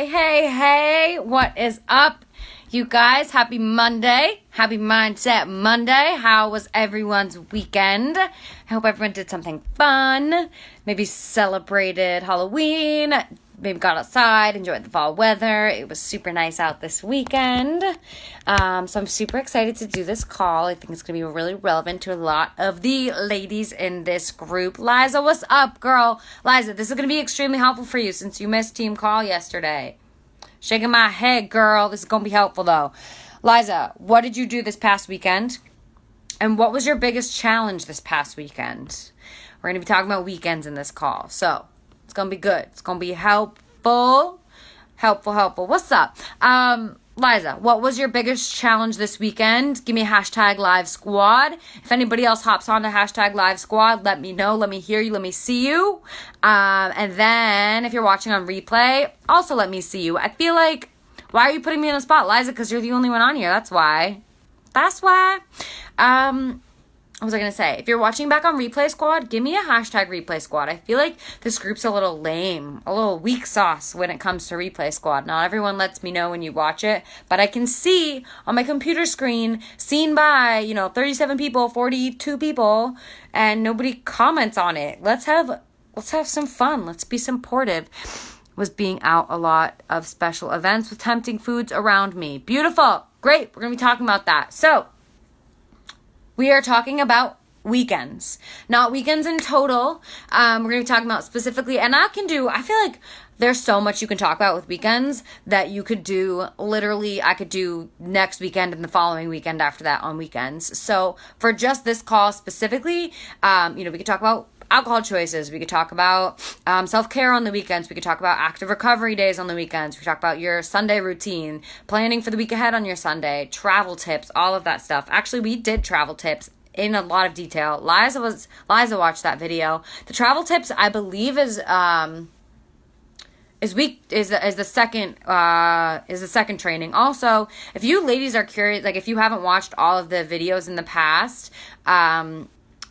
Hey, what is up, you guys? Happy Monday. Happy Mindset Monday. How was everyone's weekend? I hope everyone did something fun. Maybe celebrated Halloween. Maybe got outside, enjoyed the fall weather. It was super nice out this weekend. So I'm super excited to do this call. I think it's going to be really relevant to a lot of the ladies in this group. Liza, what's up, girl? Liza, this is going to be extremely helpful for you since you missed team call yesterday. Shaking my head, girl. This is going to be helpful, though. Liza, what did you do this past weekend? And what was your biggest challenge this past weekend? We're going to be talking about weekends in this call. So it's going to be good. It's going to be helpful. What's up? Liza, what was your biggest challenge this weekend? Give me a hashtag live squad. If anybody else hops on to hashtag live squad, let me know. Let me hear you. Let me see you. And then if you're watching on replay, also let me see you. I feel like, why are you putting me on the spot, Liza? Because you're the only one on here. That's why. What was I going to say? If you're watching back on Replay Squad, give me a hashtag Replay Squad. I feel like this group's a little lame, a little weak sauce when it comes to Replay Squad. Not everyone lets me know when you watch it, but I can see on my computer screen, seen by, 37 people, 42 people, and nobody comments on it. Let's have some fun. Let's be supportive. Was being out a lot of special events with tempting foods around me. Beautiful. Great. We're going to be talking about that. So, we are talking about weekends, not weekends in total. We're going to be talking about specifically, and I feel like there's so much you can talk about with weekends that you could do. Literally, I could do next weekend and the following weekend after that on weekends. So for just this call specifically, we could talk about alcohol choices. We could talk about self-care on the weekends. We could talk about active recovery days on the weekends. We could talk about your Sunday routine, planning for the week ahead on your Sunday, travel tips, all of that stuff. Actually, we did travel tips in a lot of detail. Liza watched that video. The travel tips, I believe, is the second training. Also, if you ladies are curious, like if you haven't watched all of the videos in the past,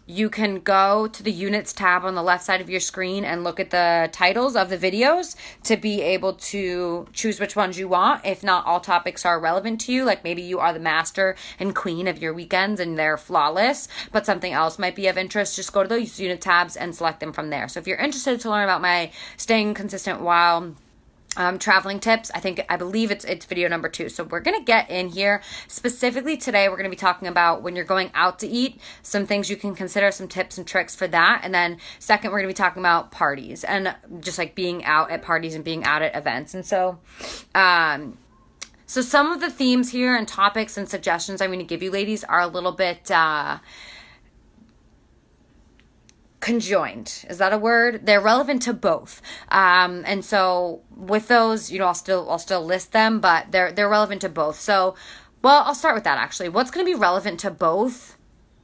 you can go to the units tab on the left side of your screen and look at the titles of the videos to be able to choose which ones you want. If not all topics are relevant to you, like maybe you are the master and queen of your weekends and they're flawless, but something else might be of interest, just go to those unit tabs and select them from there. So if you're interested to learn about my staying consistent while traveling tips, I believe it's video number 2. So we're going to get in here. Specifically today, we're going to be talking about when you're going out to eat, some things you can consider, some tips and tricks for that. And then second, we're going to be talking about parties and just like being out at parties and being out at events. And so, so some of the themes here and topics and suggestions I'm going to give you ladies are a little bit, conjoined. Is that a word? They're relevant to both. And so with those, I'll still list them, but they're relevant to both. So, well, I'll start with that actually. What's going to be relevant to both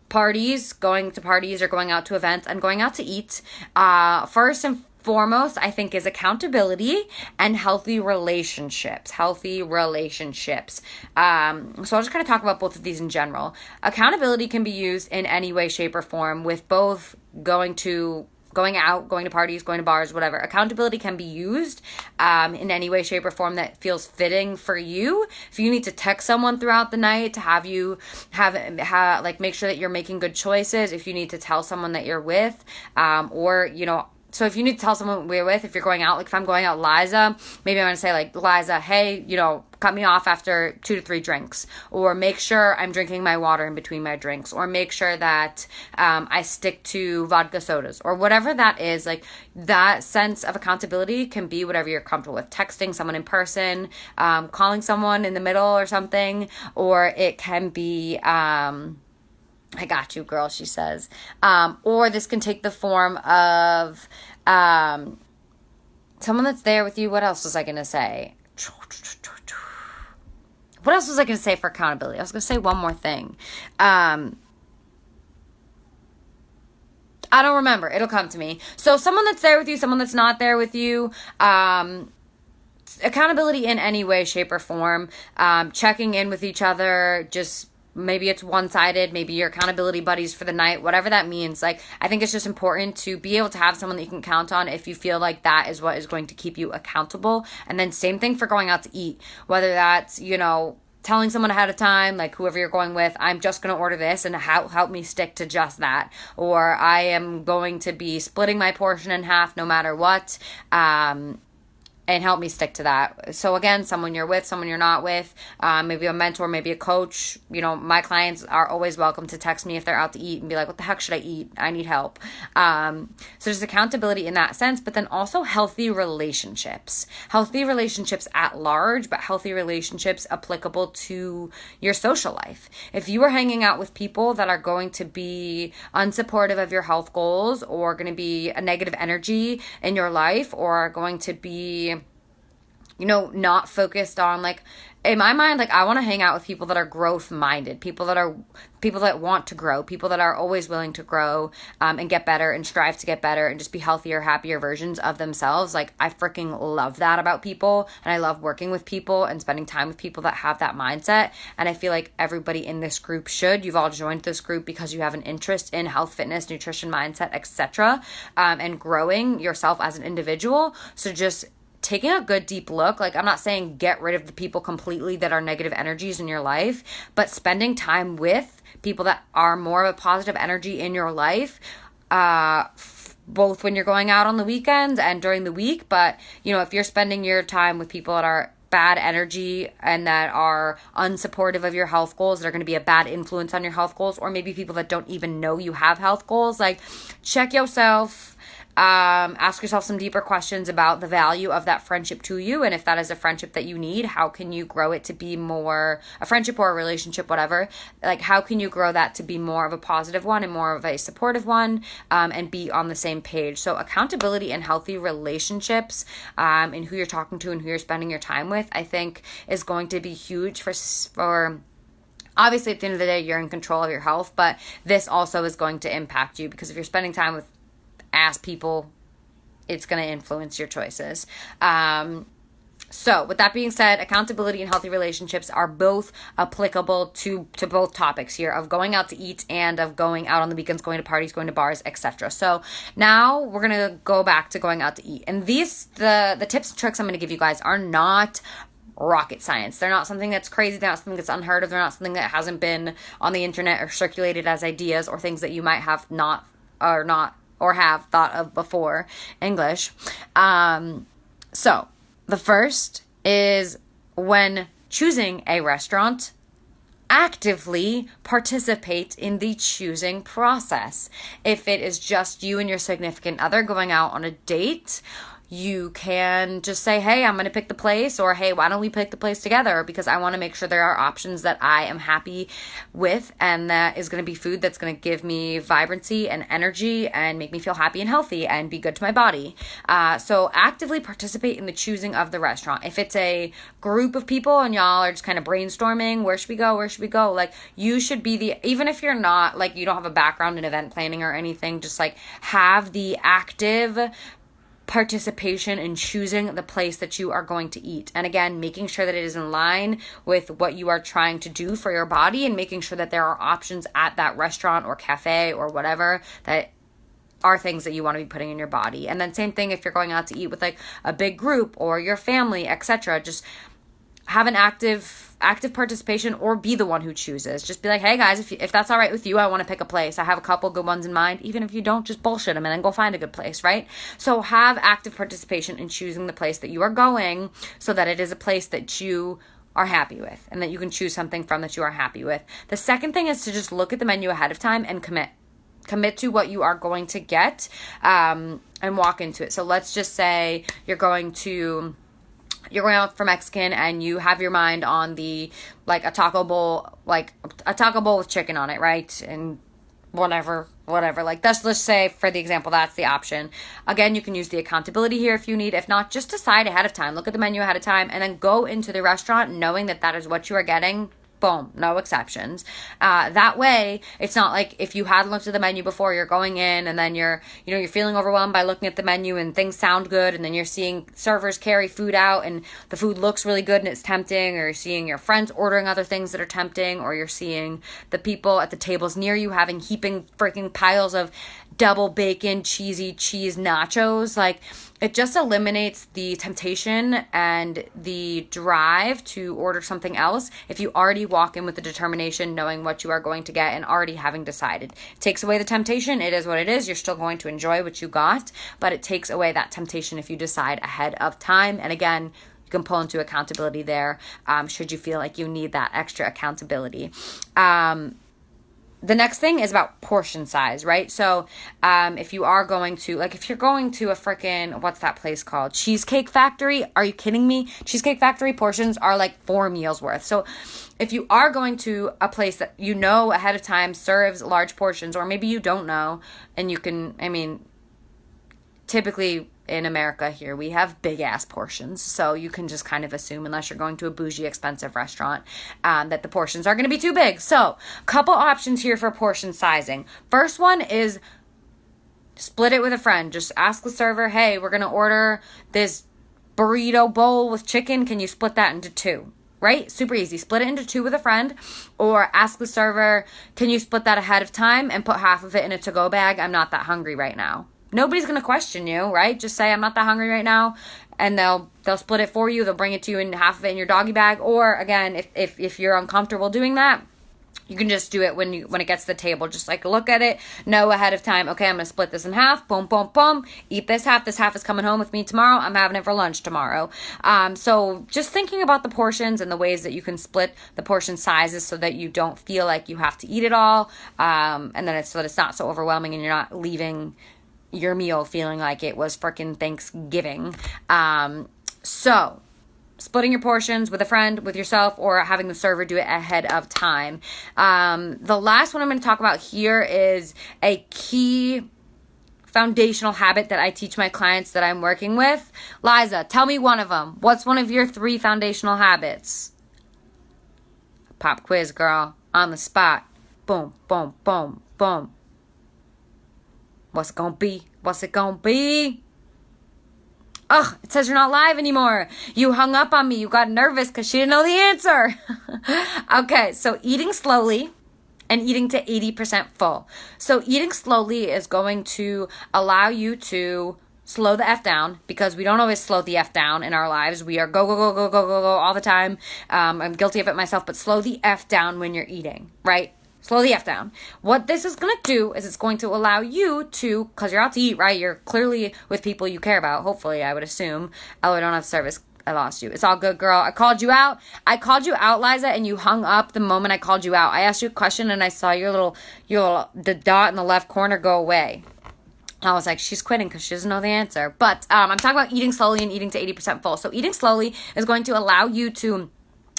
parties, going to parties or going out to events and going out to eat? First and foremost, I think, is accountability and healthy relationships. So I'll just kind of talk about both of these in general. Accountability can be used in any way, shape, or form with both going out, going to parties, going to bars, whatever. Accountability can be used in any way, shape, or form that feels fitting for you. If you need to text someone throughout the night to have make sure that you're making good choices, if you need to tell someone that you're with, so if you need to tell someone we're with, if you're going out, like if I'm going out, Liza, maybe I'm going to say like, Liza, hey, cut me off after 2 to 3 drinks, or make sure I'm drinking my water in between my drinks, or make sure that I stick to vodka sodas, or whatever that is. Like that sense of accountability can be whatever you're comfortable with. Texting someone in person, calling someone in the middle or something, or it can be, I got you, girl, she says. Or this can take the form of someone that's there with you. What else was I going to say? What else was I going to say for accountability? I was going to say one more thing. I don't remember. It'll come to me. So someone that's there with you, someone that's not there with you, accountability in any way, shape, or form, checking in with each other, just maybe it's one-sided, maybe your accountability buddies for the night, whatever that means. Like, I think it's just important to be able to have someone that you can count on if you feel like that is what is going to keep you accountable. And then same thing for going out to eat, whether that's, telling someone ahead of time, like whoever you're going with, I'm just going to order this and help me stick to just that. Or I am going to be splitting my portion in half no matter what. And help me stick to that. So again, someone you're with, someone you're not with, maybe a mentor, maybe a coach. My clients are always welcome to text me if they're out to eat and be like, what the heck should I eat? I need help. So there's accountability in that sense, but then also healthy relationships at large, but healthy relationships applicable to your social life. If you are hanging out with people that are going to be unsupportive of your health goals, or going to be a negative energy in your life, or are going to be not focused on, like, in my mind, like, I want to hang out with people that are growth minded, people that want to grow, people that are always willing to grow, and get better and strive to get better and just be healthier, happier versions of themselves. Like, I freaking love that about people. And I love working with people and spending time with people that have that mindset. And I feel like everybody in this group should. You've all joined this group because you have an interest in health, fitness, nutrition, mindset, etc., and growing yourself as an individual. So just taking a good deep look, like, I'm not saying get rid of the people completely that are negative energies in your life, but spending time with people that are more of a positive energy in your life, both when you're going out on the weekends and during the week. But, if you're spending your time with people that are bad energy and that are unsupportive of your health goals, that are going to be a bad influence on your health goals, or maybe people that don't even know you have health goals, like, check yourself. Ask yourself some deeper questions about the value of that friendship to you. And if that is a friendship that you need, how can you grow it to be more a friendship or a relationship, whatever? Like, how can you grow that to be more of a positive one and more of a supportive one, and be on the same page? So accountability and healthy relationships, and who you're talking to and who you're spending your time with, I think is going to be huge for obviously, at the end of the day, you're in control of your health, but this also is going to impact you, because if you're spending time with ass people, it's going to influence your choices. So with that being said, accountability and healthy relationships are both applicable to both topics here of going out to eat and of going out on the weekends, going to parties, going to bars, etc. So now we're going to go back to going out to eat. And the tips and tricks I'm going to give you guys are not rocket science. They're not something that's crazy. They're not something that's unheard of. They're not something that hasn't been on the internet or circulated as ideas, or things that you might have not or have thought of before. English. So the first is, when choosing a restaurant, actively participate in the choosing process. If it is just you and your significant other going out on a date, you can just say, hey, I'm going to pick the place, or hey, why don't we pick the place together? Because I want to make sure there are options that I am happy with, and that is going to be food that's going to give me vibrancy and energy and make me feel happy and healthy and be good to my body. So actively participate in the choosing of the restaurant. If it's a group of people and y'all are just kind of brainstorming, where should we go? Like, you should be even if you're not, like, you don't have a background in event planning or anything, just like have the active participation in choosing the place that you are going to eat. And again, making sure that it is in line with what you are trying to do for your body, and making sure that there are options at that restaurant or cafe or whatever that are things that you want to be putting in your body. And then same thing if you're going out to eat with like a big group or your family, etc. Just have an active participation, or be the one who chooses. Just be like, hey guys, if that's all right with you, I want to pick a place. I have a couple good ones in mind. Even if you don't, just bullshit them and then go find a good place, right? So have active participation in choosing the place that you are going, so that it is a place that you are happy with and that you can choose something from that you are happy with. The second thing is to just look at the menu ahead of time and commit to what you are going to get, and walk into it. So let's just say you're going out for Mexican and you have your mind on a taco bowl with chicken on it, right? And whatever. Like, let's say, for the example, that's the option. Again, you can use the accountability here if you need. If not, just decide ahead of time. Look at the menu ahead of time and then go into the restaurant knowing that that is what you are getting. Boom, no exceptions. That way, it's not like if you hadn't looked at the menu before, you're going in and then you're feeling overwhelmed by looking at the menu and things sound good, and then you're seeing servers carry food out and the food looks really good and it's tempting, or you're seeing your friends ordering other things that are tempting, or you're seeing the people at the tables near you having heaping freaking piles of double bacon, cheesy cheese nachos. Like, it just eliminates the temptation and the drive to order something else if you already walk in with the determination, knowing what you are going to get and already having decided. It takes away the temptation. It is what it is. You're still going to enjoy what you got, but it takes away that temptation if you decide ahead of time. And again, you can pull into accountability there, should you feel like you need that extra accountability. The next thing is about portion size, right? So if you are going to, like, if you're going to a freaking, what's that place called? Cheesecake Factory? Are you kidding me? Cheesecake Factory portions are like 4 meals worth. So if you are going to a place that you know ahead of time serves large portions, or maybe you don't know, and you can, I mean, typically in America here, we have big ass portions. So you can just kind of assume, unless you're going to a bougie, expensive restaurant, that the portions are going to be too big. So a couple options here for portion sizing. First one is split it with a friend. Just ask the server, hey, we're going to order this burrito bowl with chicken. Can you split that into 2? Right? Super easy. Split it into 2 with a friend, or ask the server, can you split that ahead of time and put half of it in a to-go bag? I'm not that hungry right now. Nobody's going to question you, right? Just say, I'm not that hungry right now, and they'll split it for you. They'll bring it to you in half of it in your doggy bag. Or again, if you're uncomfortable doing that, you can just do it when it gets to the table. Just like look at it, know ahead of time, okay, I'm going to split this in half, boom, boom, boom, eat this half is coming home with me tomorrow, I'm having it for lunch tomorrow. So just thinking about the portions and the ways that you can split the portion sizes so that you don't feel like you have to eat it all, and then so that it's not so overwhelming and you're not leaving your meal feeling like it was freaking Thanksgiving. So splitting your portions with a friend, with yourself, or having the server do it ahead of time. The last one I'm going to talk about here is a key foundational habit that I teach my clients that I'm working with. Liza, tell me one of them. What's one of your 3 foundational habits? Pop quiz, girl. On the spot. Boom, boom, boom, boom. What's it gonna be? What's it gonna be? Ugh, it says you're not live anymore. You hung up on me. You got nervous because she didn't know the answer. Okay, so eating slowly and eating to 80% full. So eating slowly is going to allow you to slow the F down, because we don't always slow the F down in our lives. We are go, go, go, go, go, go, go all the time. I'm guilty of it myself, but slow the F down when you're eating, right? Slow the F down. What this is going to do is it's going to allow you to, because you're out to eat, right? You're clearly with people you care about, hopefully, I would assume. Oh, I don't have service. I lost you. It's all good, girl. I called you out. Liza, and you hung up the moment I called you out. I asked you a question, and I saw the dot in the left corner go away. I was like, she's quitting because she doesn't know the answer. But I'm talking about eating slowly and eating to 80% full. So eating slowly is going to allow you to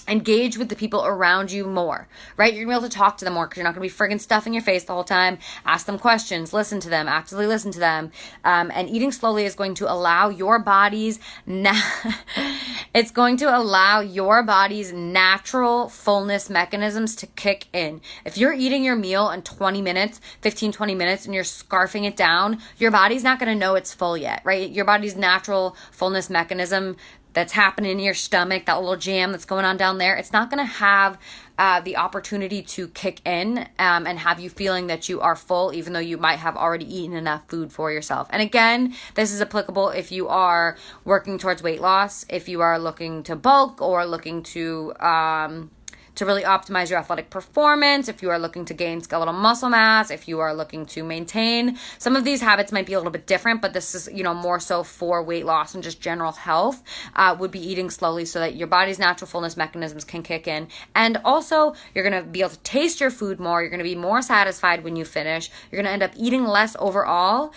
engage with the people around you more, right? You're gonna be able to talk to them more because you're not gonna be friggin' stuffing your face the whole time. Ask them questions, listen to them, actively listen to them. And eating slowly is going to allow your body's it's going to allow your body's natural fullness mechanisms to kick in. If you're eating your meal in 20 minutes, 20 minutes, and you're scarfing it down, your body's not gonna know it's full yet, right? Your body's natural fullness mechanism that's happening in your stomach, that little jam that's going on down there, it's not going to have the opportunity to kick in and have you feeling that you are full, even though you might have already eaten enough food for yourself. And again, this is applicable if you are working towards weight loss, if you are looking to bulk or looking to really optimize your athletic performance, if you are looking to gain skeletal muscle mass, if you are looking to maintain. Some of these habits might be a little bit different, but this is, more so for weight loss and just general health, would be eating slowly so that your body's natural fullness mechanisms can kick in. And also, you're going to be able to taste your food more. You're going to be more satisfied when you finish. You're going to end up eating less overall.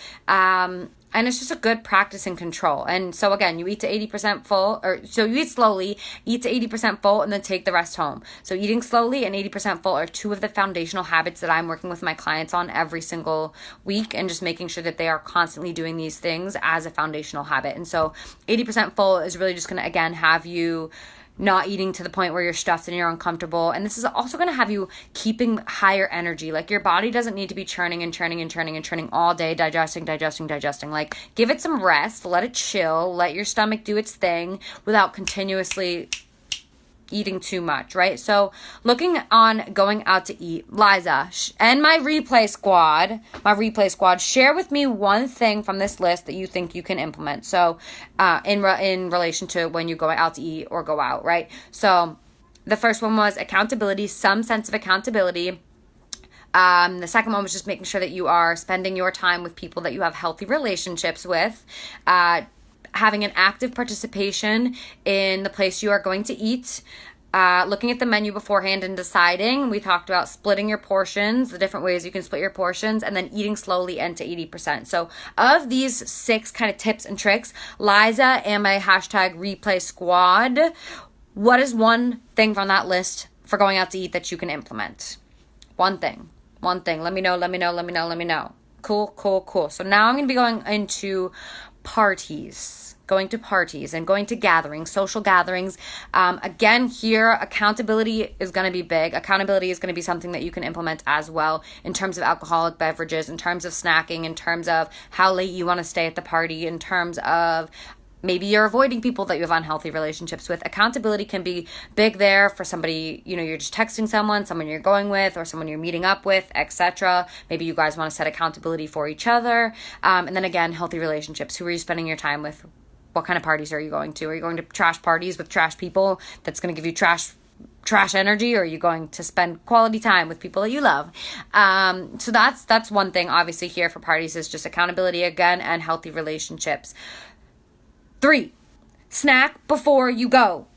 And it's just a good practice and control. And so again, you eat to 80% full, so you eat slowly, eat to 80% full, and then take the rest home. So eating slowly and 80% full are 2 of the foundational habits that I'm working with my clients on every single week, and just making sure that they are constantly doing these things as a foundational habit. And so 80% full is really just going to, again, have you not eating to the point where you're stuffed and you're uncomfortable. And this is also going to have you keeping higher energy. Like, your body doesn't need to be churning and churning and churning and churning all day, digesting. Like, give it some rest, let it chill, let your stomach do its thing without continuously eating too much, right? So looking on going out to eat, Liza and my replay squad, share with me one thing from this list that you think you can implement. So in relation to when you're going out to eat or go out, right? So the first one was accountability, some sense of accountability. The second one was just making sure that you are spending your time with people that you have healthy relationships with. Having an active participation in the place you are going to eat, looking at the menu beforehand and deciding. We talked about splitting your portions, the different ways you can split your portions, and then eating slowly and to 80%. So of these 6 kind of tips and tricks, Liza and my hashtag replay squad, what is one thing from that list for going out to eat that you can implement? One thing. Let me know. Cool. So now I'm going to be going into going to parties and going to gatherings, social gatherings. Again, here, accountability is going to be big. Accountability is going to be something that you can implement as well in terms of alcoholic beverages, in terms of snacking, in terms of how late you want to stay at the party, in terms of maybe you're avoiding people that you have unhealthy relationships with. Accountability can be big there for somebody, you're just texting someone you're going with, or someone you're meeting up with, etc. Maybe you guys want to set accountability for each other. And then again, healthy relationships. Who are you spending your time with? What kind of parties are you going to? Are you going to trash parties with trash people that's going to give you trash energy, or are you going to spend quality time with people that you love? So that's one thing, obviously, here for parties is just accountability again and healthy relationships. 3, snack before you go.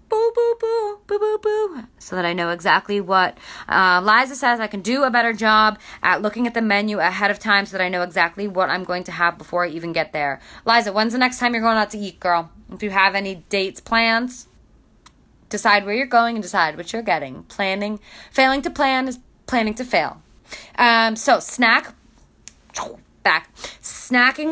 Boo, boo, boo, boo, boo, boo. So that I know exactly what Liza says. I can do a better job at looking at the menu ahead of time so that I know exactly what I'm going to have before I even get there. Liza, when's the next time you're going out to eat, girl? If you have any dates, plans, decide where you're going and decide what you're getting. Failing to plan is planning to fail. So snacking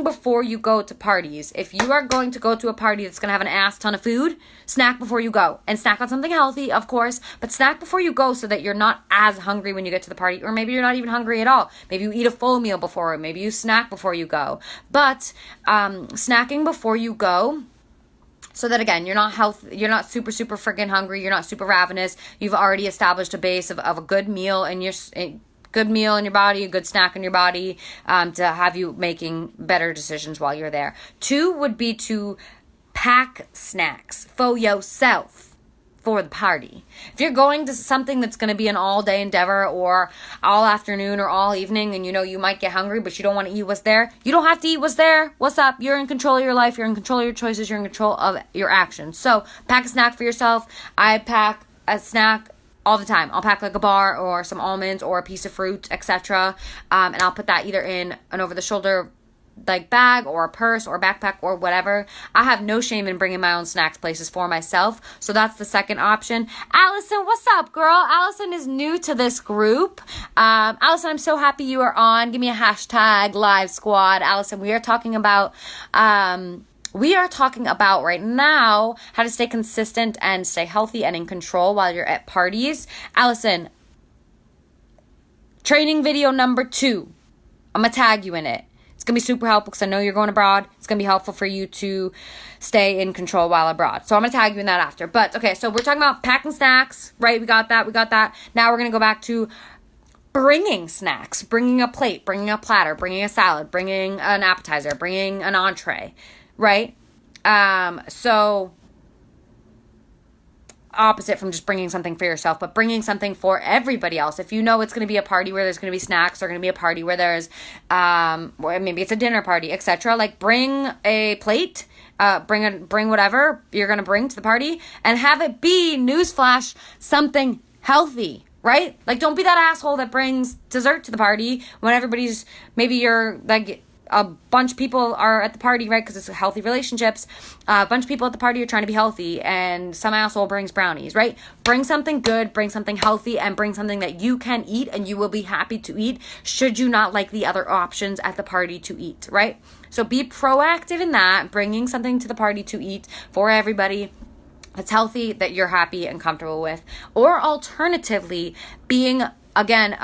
before you go to parties. If you are going to go to a party that's going to have an ass ton of food, snack before you go. And snack on something healthy, of course, but snack before you go so that you're not as hungry when you get to the party, or maybe you're not even hungry at all. Maybe you eat a full meal before, maybe you snack before you go. But snacking before you go, so that again, you're not super freaking hungry, you're not super ravenous, you've already established a base of a good meal in your body, a good snack in your body, to have you making better decisions while you're there. 2 would be to pack snacks for yourself for the party. If you're going to something that's going to be an all-day endeavor or all afternoon or all evening, and you might get hungry, but you don't want to eat what's there, you don't have to eat what's there. What's up? You're in control of your life. You're in control of your choices. You're in control of your actions. So pack a snack for yourself. I pack a snack all the time. I'll pack like a bar or some almonds or a piece of fruit, etc. And I'll put that either in an over-the-shoulder like bag or a purse or backpack or whatever. I have no shame in bringing my own snacks places for myself. So that's the second option. Allison, what's up, girl? Allison is new to this group. Allison, I'm so happy you are on. Give me a hashtag live squad. Allison, we are talking about right now how to stay consistent and stay healthy and in control while you're at parties. Allison, training video number 2. I'm going to tag you in it. It's going to be super helpful because I know you're going abroad. It's going to be helpful for you to stay in control while abroad. So I'm going to tag you in that after. But, okay, so we're talking about packing snacks, right? We got that. Now we're going to go back to bringing snacks, bringing a plate, bringing a platter, bringing a salad, bringing an appetizer, bringing an entree, right? So opposite from just bringing something for yourself, but bringing something for everybody else. If you know it's going to be a party where there's going to be snacks, or going to be a party where there's, maybe it's a dinner party, etc. Like, bring a plate, bring whatever you're going to bring to the party, and have it be, newsflash, something healthy, right? Like, don't be that asshole that brings dessert to the party when maybe you're like, a bunch of people are at the party, right? Because it's healthy relationships. A bunch of people at the party are trying to be healthy, and some asshole brings brownies, right? Bring something good, bring something healthy, and bring something that you can eat and you will be happy to eat, should you not like the other options at the party to eat, right? So be proactive in that, bringing something to the party to eat for everybody. that's healthy, that you're happy and comfortable with. Or alternatively, being again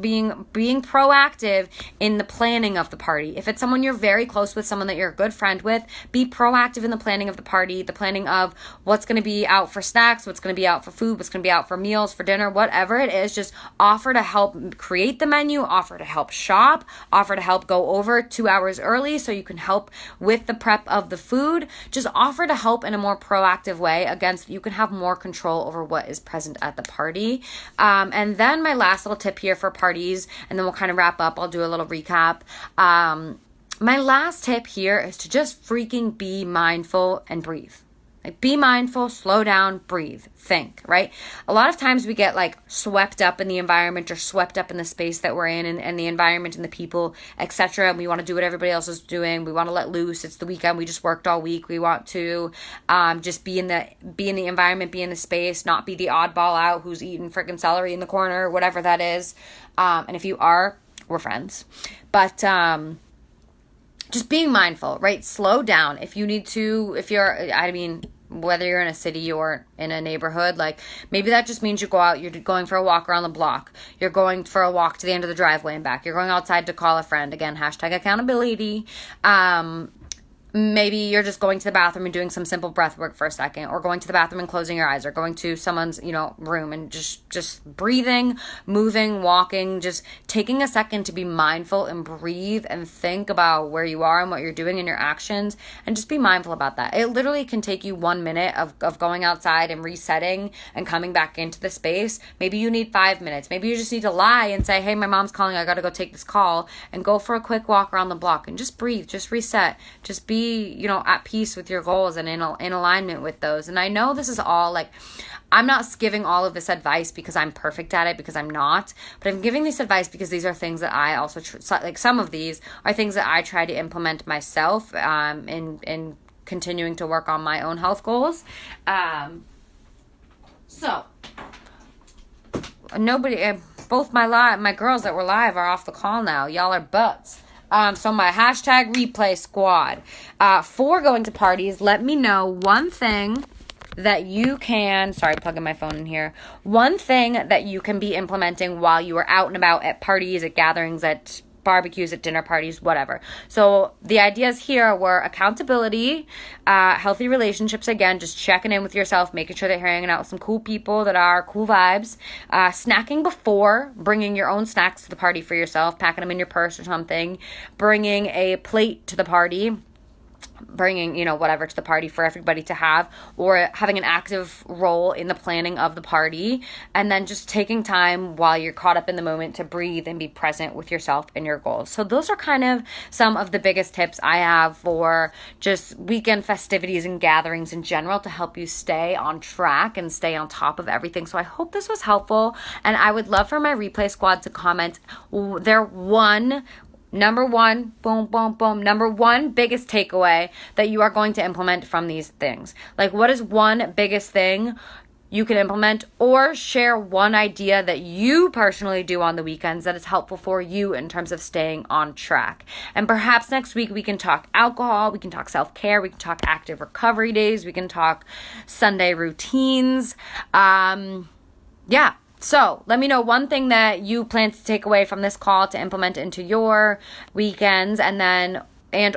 being proactive in the planning of the party. If it's someone you're very close with, someone that you're a good friend with, be proactive in the planning of the party, the planning of what's going to be out for snacks, what's going to be out for food, what's going to be out for meals, for dinner, whatever it is. Just offer to help create the menu, offer to help shop, offer to help go over 2 hours early so you can help with the prep of the food. Just offer to help in a more proactive way, again, so you can have more control over what is present at the party. And then my last little tip here for parties, and then we'll kind of wrap up. I'll do a little recap. My last tip here is to just freaking be mindful and breathe. Like, be mindful, slow down, breathe, think, right? A lot of times we get like swept up in the environment or swept up in the space that we're in and the environment and the people, etc. And we want to do what everybody else is doing. We want to let loose. It's the weekend. We just worked all week. We want to just be in the environment, be in the space, not be the oddball out who's eating freaking celery in the corner, whatever that is. And if you are, we're friends. But just being mindful, right? Slow down. If you need to, whether you're in a city or in a neighborhood, like maybe that just means you go out, you're going for a walk around the block, you're going for a walk to the end of the driveway and back, you're going outside to call a friend, again, hashtag accountability. Maybe you're just going to the bathroom and doing some simple breath work for a second, or going to the bathroom and closing your eyes, or going to someone's, room and just breathing, moving, walking, just taking a second to be mindful and breathe and think about where you are and what you're doing and your actions, and just be mindful about that. It literally can take you 1 minute of going outside and resetting and coming back into the space. Maybe you need 5 minutes. Maybe you just need to lie and say, hey, my mom's calling, I gotta go take this call, and go for a quick walk around the block and just breathe, just reset, just be at peace with your goals and in alignment with those. And I know this is all like, I'm not giving all of this advice because I'm perfect at it, because I'm not, but I'm giving this advice because these are things that I also some of these are things that I try to implement myself in continuing to work on my own health goals. So nobody, both my girls that were live are off the call now. Y'all are butts. So my hashtag replay squad, for going to parties, let me know one thing that you can, plugging my phone in here, one thing that you can be implementing while you are out and about at parties, at gatherings, at barbecues, at dinner parties, whatever. So the ideas here were accountability, healthy relationships, again, just checking in with yourself, making sure that you're hanging out with some cool people that are cool vibes, snacking before, bringing your own snacks to the party for yourself, packing them in your purse or something, bringing a plate to the party, bringing, whatever to the party for everybody to have, or having an active role in the planning of the party, and then just taking time while you're caught up in the moment to breathe and be present with yourself and your goals. So those are kind of some of the biggest tips I have for just weekend festivities and gatherings in general to help you stay on track and stay on top of everything. So I hope this was helpful, and I would love for my replay squad to comment their number one biggest takeaway that you are going to implement from these things. Like, what is one biggest thing you can implement, or share one idea that you personally do on the weekends that is helpful for you in terms of staying on track. And perhaps next week we can talk alcohol, we can talk self-care, we can talk active recovery days, we can talk Sunday routines. So let me know one thing that you plan to take away from this call to implement into your weekends,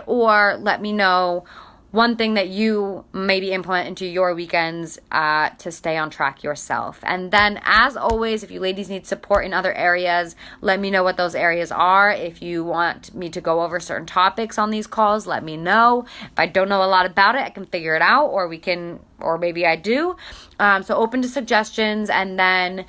or let me know one thing that you maybe implement into your weekends to stay on track yourself. And then, as always, if you ladies need support in other areas, let me know what those areas are. If you want me to go over certain topics on these calls, let me know. If I don't know a lot about it, I can figure it out, or maybe I do. So open to suggestions, and then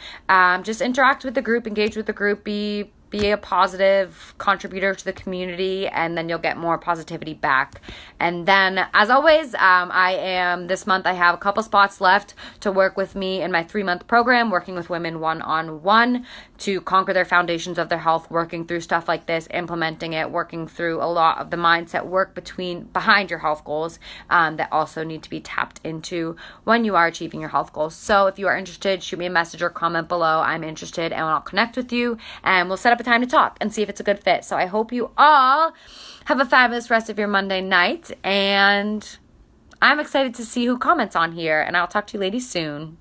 just interact with the group, engage with the group, be a positive contributor to the community, and then you'll get more positivity back. And then, as always, this month I have a couple spots left to work with me in my 3-month program, working with women one-on-one to conquer their foundations of their health, working through stuff like this, implementing it, working through a lot of the mindset work behind your health goals that also need to be tapped into when you are achieving your health goals. So if you are interested, shoot me a message or comment below. I'm interested, and I'll connect with you, and we'll set up a time to talk and see if it's a good fit. So I hope you all have a fabulous rest of your Monday night, and I'm excited to see who comments on here, and I'll talk to you ladies soon.